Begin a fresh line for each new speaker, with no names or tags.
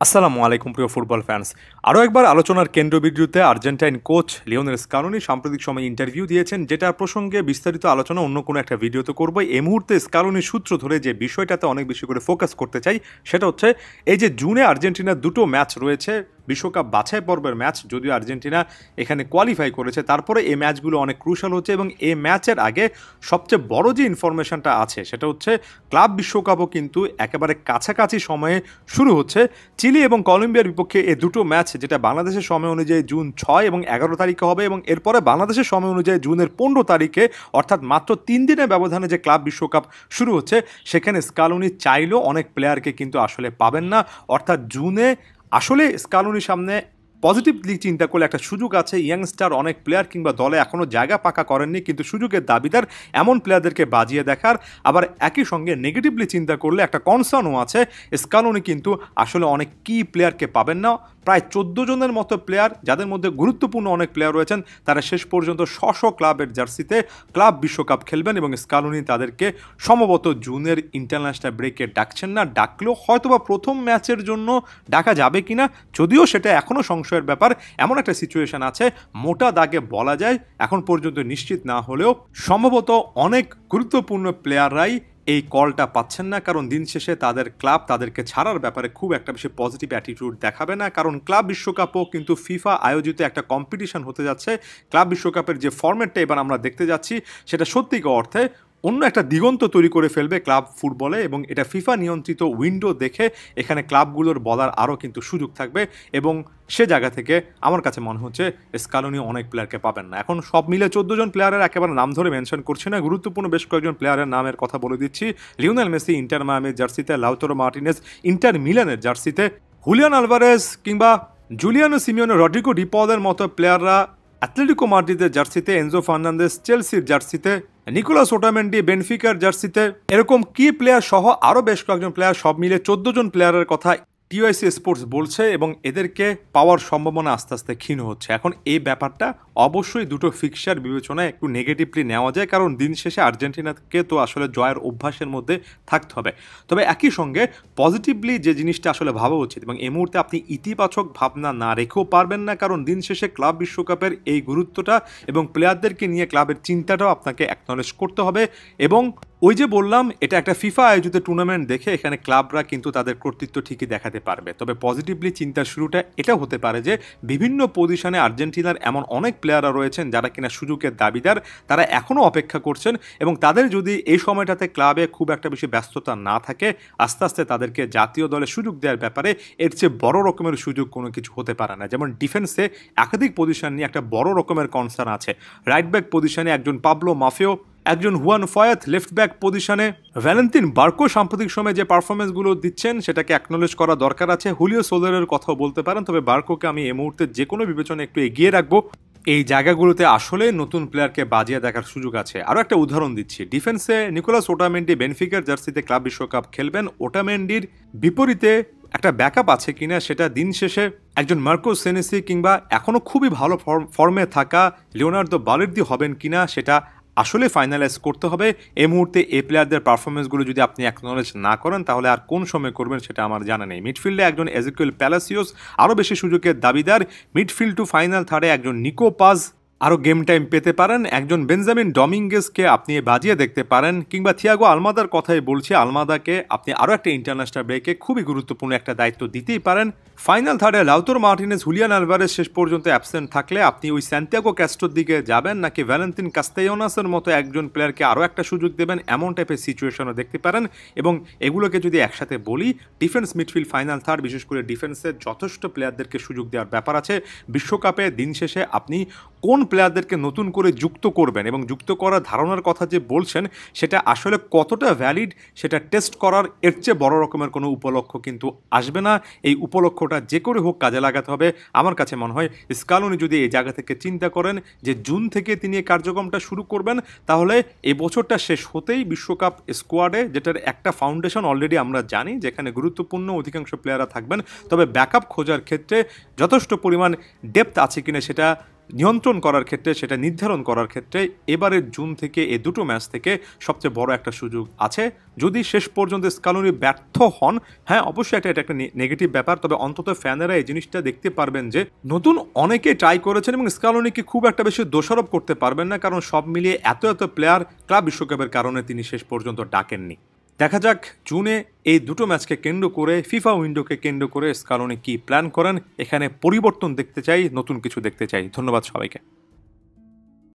আসসালামু আলাইকুম প্রিয় ফুটবল ফ্যান্স। আরও একবার আলোচনার কেন্দ্রবিন্দুতে আর্জেন্টাইন কোচ লিওনেল স্কালোনি সাম্প্রতিক সময় ইন্টারভিউ দিয়েছেন, যেটা প্রসঙ্গে বিস্তারিত আলোচনা অন্য কোনো একটা ভিডিওতে করবো। এই মুহূর্তে স্কালোনির সূত্র ধরে যে বিষয়টাতে অনেক বেশি করে ফোকাস করতে চাই সেটা হচ্ছে এই যে জুনে আর্জেন্টিনার দুটো ম্যাচ রয়েছে, বিশ্বকাপ বাছাই পর্বের ম্যাচ, যদিও আর্জেন্টিনা এখানে কোয়ালিফাই করেছে, তারপরে এই ম্যাচগুলো অনেক ক্রুশাল হচ্ছে এবং এই ম্যাচের আগে সবচেয়ে বড় যে ইনফরমেশনটা আছে সেটা হচ্ছে ক্লাব বিশ্বকাপও কিন্তু একেবারে কাছাকাছি সময়ে শুরু হচ্ছে। চিলি এবং কলম্বিয়ার বিপক্ষে এই দুটো ম্যাচ, যেটা বাংলাদেশের সময় অনুযায়ী জুন 6 এবং 11 তারিখে হবে, এবং এরপরে বাংলাদেশের সময় অনুযায়ী জুনের 15 তারিখে, অর্থাৎ মাত্র 3 দিনের ব্যবধানে যে ক্লাব বিশ্বকাপ শুরু হচ্ছে, সেখানে স্কালোনি চাইলেও অনেক প্লেয়ারকে কিন্তু আসলে পাবেন না। অর্থাৎ জুনে আসলে স্কালোনির সামনে পজিটিভলি চিন্তা করলে একটা সুযোগ আছে। ইয়াংস্টার অনেক প্লেয়ার কিংবা দলে এখনও জায়গা পাকা করেননি, কিন্তু সুযোগের দাবিদার এমন প্লেয়ারদেরকে বাজিয়ে দেখার। আবার একই সঙ্গে নেগেটিভলি চিন্তা করলে একটা কনসার্নও আছে, স্কালোনি কিন্তু আসলে অনেক কি প্লেয়ারকে পাবেন না। প্রায় 14 জনের মতো প্লেয়ার, যাদের মধ্যে গুরুত্বপূর্ণ অনেক প্লেয়ার রয়েছেন, তারা শেষ পর্যন্ত স্ব ক্লাবের জার্সিতে ক্লাব বিশ্বকাপ খেলবেন এবং স্কালোনি তাদেরকে সম্ভবত জুনের ইন্টারন্যাশনাল ব্রেকে ডাকছেন না। ডাকলেও হয়তোবা প্রথম ম্যাচের জন্য ডাকা যাবে কিনা, যদিও সেটা এখনও সংশয়ের ব্যাপার। এমন একটা সিচুয়েশন আছে, মোটা দাগে বলা যায় এখন পর্যন্ত নিশ্চিত না হলেও সম্ভবত অনেক গুরুত্বপূর্ণ প্লেয়াররাই এই কলটা পাচ্ছেন না, কারণ দিন শেষে তাদের ক্লাব তাদেরকে ছাড়ার ব্যাপারে খুব একটা বেশি পজিটিভ অ্যাটিটিউড দেখাবে না। কারণ ক্লাব বিশ্বকাপও কিন্তু ফিফা আয়োজিত একটা কম্পিটিশন হতে যাচ্ছে। ক্লাব বিশ্বকাপের যে ফরম্যাটটা এবার আমরা দেখতে যাচ্ছি, সেটা সত্যিকার অর্থে অন্য একটা দিগন্ত তৈরি করে ফেলবে ক্লাব ফুটবলে, এবং এটা ফিফা নিয়ন্ত্রিত উইন্ডো দেখে এখানে ক্লাবগুলোর বলার আরও কিন্তু সুযোগ থাকবে, এবং সে জায়গা থেকে আমার কাছে মনে হচ্ছে স্কালোনি অনেক প্লেয়ারকে পাবেন না। এখন সব মিলে 14 জন প্লেয়ারের একেবারে নাম ধরে মেনশন করছি না, গুরুত্বপূর্ণ বেশ কয়েকজন প্লেয়ারের নামের কথা বলে দিচ্ছি। লিওনেল মেসি ইন্টার মায়ামির জার্সিতে, লাউতারো মার্টিনেজ ইন্টার মিলানের জার্সিতে, হুলিয়ান আলভারেজ কিংবা জুলিয়ানো সিমিওনে, রড্রিগো ডি পলের মতো প্লেয়াররা অ্যাটলেটিকো মাদ্রিদের জার্সিতে, এনজো ফার্নান্দেজ চেলসির জার্সিতে, নিকোলাস ওটামেন্ডি বেনফিকার জার্সিতে, এরকম কি প্লেয়ার সহ আরও বেশ কয়েকজন প্লেয়ার, সব মিলে 14 জন প্লেয়ারের কথা টিওআইসি স্পোর্টস বলছে, এবং এদেরকে পাওয়ার সম্ভাবনা আস্তে আস্তে ক্ষীণ হচ্ছে। এখন এই ব্যাপারটা অবশ্যই দুটো ফিক্সার বিবেচনায় একটু নেগেটিভলি নেওয়া যায়, কারণ দিন শেষে আর্জেন্টিনাকে তো আসলে জয়ের অভ্যাসের মধ্যে থাকতে হবে। তবে একই সঙ্গে পজিটিভলি যে জিনিসটা আসলে ভাবা উচিত, এবং এই মুহূর্তে আপনি ইতিবাচক ভাবনা না রেখেও পারবেন না, কারণ দিন শেষে ক্লাব বিশ্বকাপের এই গুরুত্বটা এবং প্লেয়ারদেরকে নিয়ে ক্লাবের চিন্তাটাও আপনাকে অ্যাকনলেজ করতে হবে। এবং ওই যে বললাম, এটা একটা ফিফা আয়োজিত টুর্নামেন্ট দেখে এখানে ক্লাবরা কিন্তু তাদের কর্তৃত্ব ঠিকই দেখাতে পারবে। তবে পজিটিভলি চিন্তার শুরুটা এটাও হতে পারে যে বিভিন্ন পজিশনে আর্জেন্টিনার এমন অনেক প্লেয়াররা রয়েছেন যারা কিনা সুযোগের দাবিদার, তারা এখনও অপেক্ষা করছেন, এবং তাদের যদি এই সময়টাতে ক্লাবে খুব একটা বেশি ব্যস্ততা না থাকে, আস্তে আস্তে তাদেরকে জাতীয় দলে সুযোগ দেওয়ার ব্যাপারে এর চেয়ে বড় রকমের সুযোগ কোনো কিছু হতে পারে না। যেমন ডিফেন্সে একাধিক পজিশন নিয়ে একটা বড় রকমের কনসার্ন আছে। রাইট ব্যাক পজিশনে একজন পাবলো মাফিও, একজন হুয়ান ফয়াত, লেফট ব্যাক পজিশনে ভ্যালেন্তিন বার্কো সাম্প্রতিক সময়ে যে পারফরমেন্সগুলো দিচ্ছেন সেটাকে অ্যাকনোলেজ করা দরকার আছে। হুলিও সোলারের কথাও বলতে পারেন, তবে বার্কোকে আমি এই মুহূর্তে যে কোনো বিবেচনা একটু এগিয়ে রাখবো। এই জায়গাগুলোতে আসলে নতুন প্লেয়ারকে বাজিয়ে দেখার সুযোগ আছে। আরও একটা উদাহরণ দিচ্ছি, ডিফেন্সে নিকোলাস ওটামেন্ডি বেনফিকার জার্সিতে ক্লাব বিশ্বকাপ খেলবেন। ওটামেন্ডির বিপরীতে একটা ব্যাকআপ আছে কিনা সেটা দিন শেষে একজন মার্কো সেনেসি কিংবা এখনও খুবই ভালো ফর্মে থাকা লিওনার্দো বালের্দি হবেন কিনা সেটা আসলে ফাইনালাইজ করতে হবে। এই মুহূর্তে এই প্লেয়ারদের পারফরমেন্সগুলো যদি আপনি অ্যাকনোলেজ না করেন, তাহলে আর কোন সময় করবেন সেটা আমার জানা নেই। মিডফিল্ডে একজন এজেকিয়েল প্যালাসিওস আরও বেশি সুযোগের দাবিদার। মিডফিল্ড টু ফাইনাল থার্ডে একজন নিকো পাজ আরও গেম টাইম পেতে পারেন। একজন বেঞ্জামিন ডমিঙ্গেসকে আপনি বাজিয়ে দেখতে পারেন, কিংবা থিয়াগো আলমাদার কথাই বলছি, আলমাদাকে আপনি আরও একটা ইন্টারন্যাশনাল ব্রেকে খুবই গুরুত্বপূর্ণ একটা দায়িত্ব দিতেই পারেন। ফাইনাল থার্ডে লাউতারো মার্টিনেজ, হুলিয়ান আলভারেজ শেষ পর্যন্ত অ্যাবসেন্ট থাকলে আপনি ওই সান্তিয়াগো ক্যাস্ট্রোর দিকে যাবেন, নাকি ভ্যালেন্তিন কাস্তেয়োনাসের মতো একজন প্লেয়ারকে আরও একটা সুযোগ দেবেন, এমন টাইপের সিচুয়েশনও দেখতে পারেন। এবং এগুলোকে যদি একসাথে বলি, ডিফেন্স মিডফিল্ড ফাইনাল থার্ড, বিশেষ করে ডিফেন্সের যথেষ্ট প্লেয়ারদেরকে সুযোগ দেওয়ার ব্যাপার আছে। বিশ্বকাপে দিন শেষে আপনি কোন প্লেয়ারদেরকে নতুন করে যুক্ত করবেন এবং যুক্ত করার ধারণার কথা যে বলছেন সেটা আসলে কতটা ভ্যালিড সেটা টেস্ট করার এর চেয়ে বড় রকমের কোনো উপলক্ষ কিন্তু আসবে না। এই উপলক্ষটা যে করে হোক কাজে লাগাতে হবে। আমার কাছে মনে হয় স্কালোনি যদি এই জায়গা থেকে চিন্তা করেন যে জুন থেকে তিনি এই কার্যক্রমটা শুরু করবেন, তাহলে এই বছরটা শেষ হতেই বিশ্বকাপ স্কোয়াডে, যেটার একটা ফাউন্ডেশন অলরেডি আমরা জানি, যেখানে গুরুত্বপূর্ণ অধিকাংশ প্লেয়াররা থাকবেন, তবে ব্যাকআপ খোঁজার ক্ষেত্রে যথেষ্ট পরিমাণ ডেপথ আছে কিনা সেটা নিয়ন্ত্রণ করার ক্ষেত্রে, সেটা নির্ধারণ করার ক্ষেত্রে এবারের জুন থেকে এই দুটো ম্যাচ থেকে সবচেয়ে বড় একটা সুযোগ আছে। যদি শেষ পর্যন্ত স্কালোনি ব্যর্থ হন, হ্যাঁ অবশ্যই এটা একটা নেগেটিভ ব্যাপার, তবে অন্তত ফ্যানেরা এই জিনিসটা দেখতে পারবেন যে নতুন অনেকে ট্রাই করেছেন এবং স্কালোনিকে খুব একটা বেশি দোষারোপ করতে পারবেন না, কারণ সব মিলিয়ে এত প্লেয়ার ক্লাব বিশ্বকাপের কারণে তিনি শেষ পর্যন্ত ডাকেননি। দেখা যাক জুনে এই দুটো ম্যাচকে কেন্দ্র করে, ফিফা উইন্ডোকে কেন্দ্র করে স্কালোনি কি প্ল্যান করেন। এখানে পরিবর্তন দেখতে চাই, নতুন কিছু দেখতে চাই। ধন্যবাদ সবাইকে।